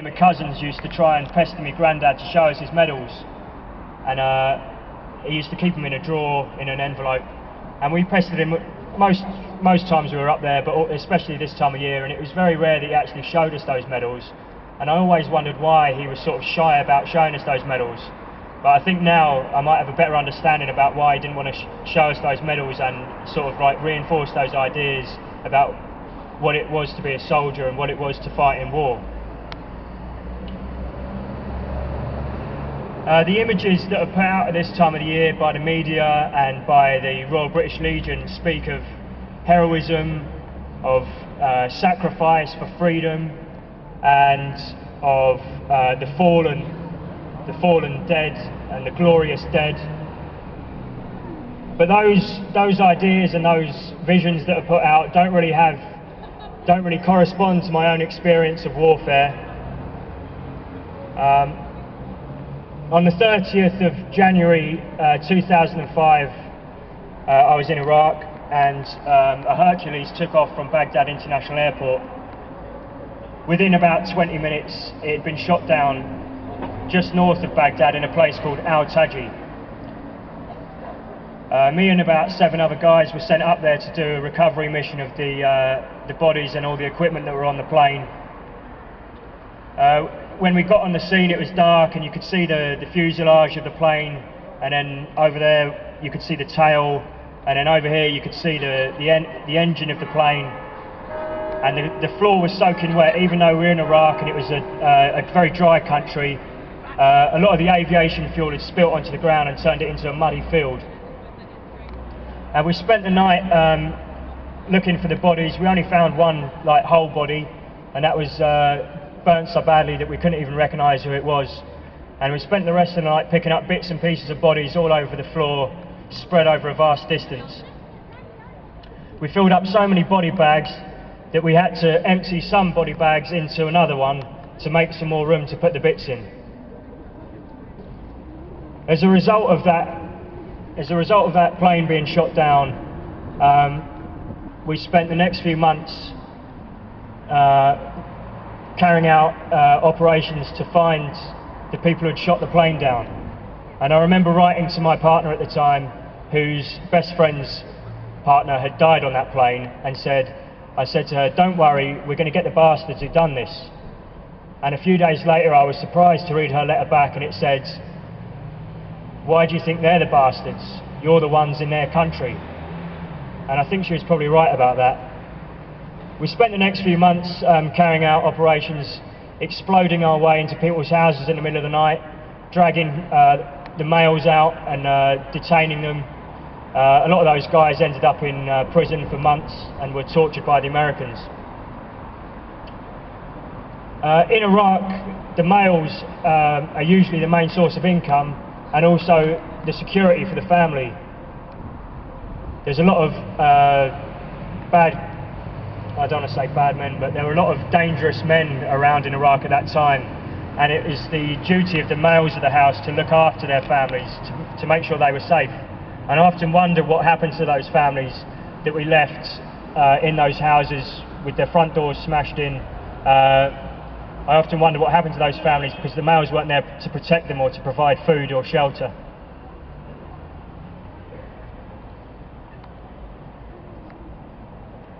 My cousins used to try and pester my granddad to show us his medals, and he used to keep them in a drawer in an envelope, and we pestered him most times we were up there, but especially this time of year, and it was very rare that he actually showed us those medals, and I always wondered why he was sort of shy about showing us those medals. But I think now I might have a better understanding about why he didn't want to show us those medals and sort of like reinforce those ideas about what it was to be a soldier and what it was to fight in war. The images that are put out at this time of the year by the media and by the Royal British Legion speak of heroism, of sacrifice for freedom, and of the fallen dead and the glorious dead. But those ideas and those visions that are put out don't really correspond to my own experience of warfare. On the 30th of January 2005, I was in Iraq, and a Hercules took off from Baghdad International Airport. Within about 20 minutes, it had been shot down just north of Baghdad in a place called Al-Taji. Me and about 7 other guys were sent up there to do a recovery mission of the bodies and all the equipment that were on the plane. When we got on the scene, it was dark and you could see the fuselage of the plane, and then over there you could see the tail, and then over here you could see the engine of the plane, and the floor was soaking wet. Even though we were in Iraq and it was a very dry country, a lot of the aviation fuel had spilt onto the ground and turned it into a muddy field. And we spent the night looking for the bodies. We only found one whole body, and that was burnt so badly that we couldn't even recognise who it was. And we spent the rest of the night picking up bits and pieces of bodies all over the floor, spread over a vast distance. We filled up so many body bags that we had to empty some body bags into another one to make some more room to put the bits in. As a result of that plane being shot down, we spent the next few months carrying out operations to find the people who had shot the plane down. And I remember writing to my partner at the time, whose best friend's partner had died on that plane, and I said to her, "Don't worry, we're going to get the bastards who've done this." And a few days later I was surprised to read her letter back, and it said, "Why do you think they're the bastards? You're the ones in their country." And I think she was probably right about that. We spent the next few months carrying out operations, exploding our way into people's houses in the middle of the night, dragging the males out and detaining them. A lot of those guys ended up in prison for months and were tortured by the Americans. In Iraq, the males are usually the main source of income and also the security for the family. There's a lot of I don't want to say bad men, but there were a lot of dangerous men around in Iraq at that time, and it was the duty of the males of the house to look after their families, to make sure they were safe. And I often wonder what happened to those families that we left in those houses with their front doors smashed in. I often wonder what happened to those families because the males weren't there to protect them or to provide food or shelter.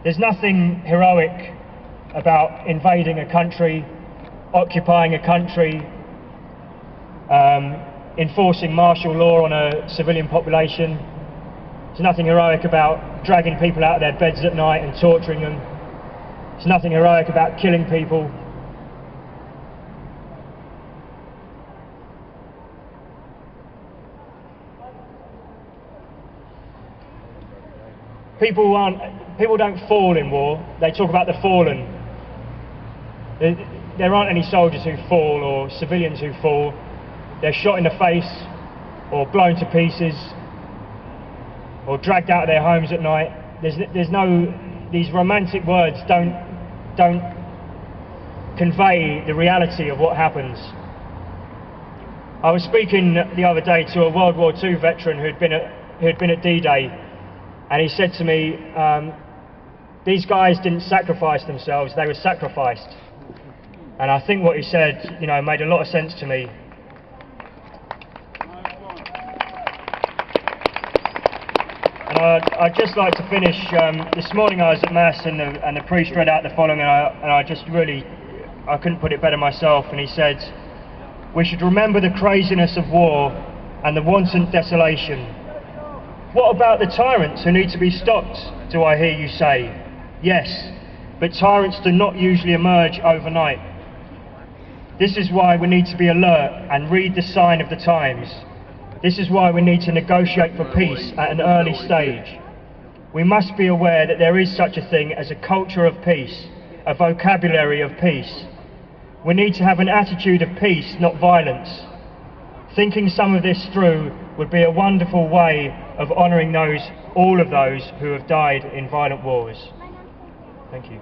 There's nothing heroic about invading a country, occupying a country, enforcing martial law on a civilian population. There's nothing heroic about dragging people out of their beds at night and torturing them. There's nothing heroic about killing people. People don't fall in war. They talk about the fallen. There aren't any soldiers who fall or civilians who fall. They're shot in the face or blown to pieces or dragged out of their homes at night. There's no, these romantic words don't convey the reality of what happens. I was speaking the other day to a World War II veteran who had been at D-Day, and he said to me, these guys didn't sacrifice themselves, they were sacrificed. And I think what he said, you know, made a lot of sense to me. And I'd just like to finish, this morning I was at Mass and the priest read out the following, and I just really, I couldn't put it better myself, and he said, "We should remember the craziness of war and the wanton desolation. What about the tyrants who need to be stopped, do I hear you say? Yes, but tyrants do not usually emerge overnight. This is why we need to be alert and read the sign of the times. This is why we need to negotiate for peace at an early stage. We must be aware that there is such a thing as a culture of peace, a vocabulary of peace. We need to have an attitude of peace, not violence. Thinking some of this through would be a wonderful way of honouring all of those who have died in violent wars." Thank you.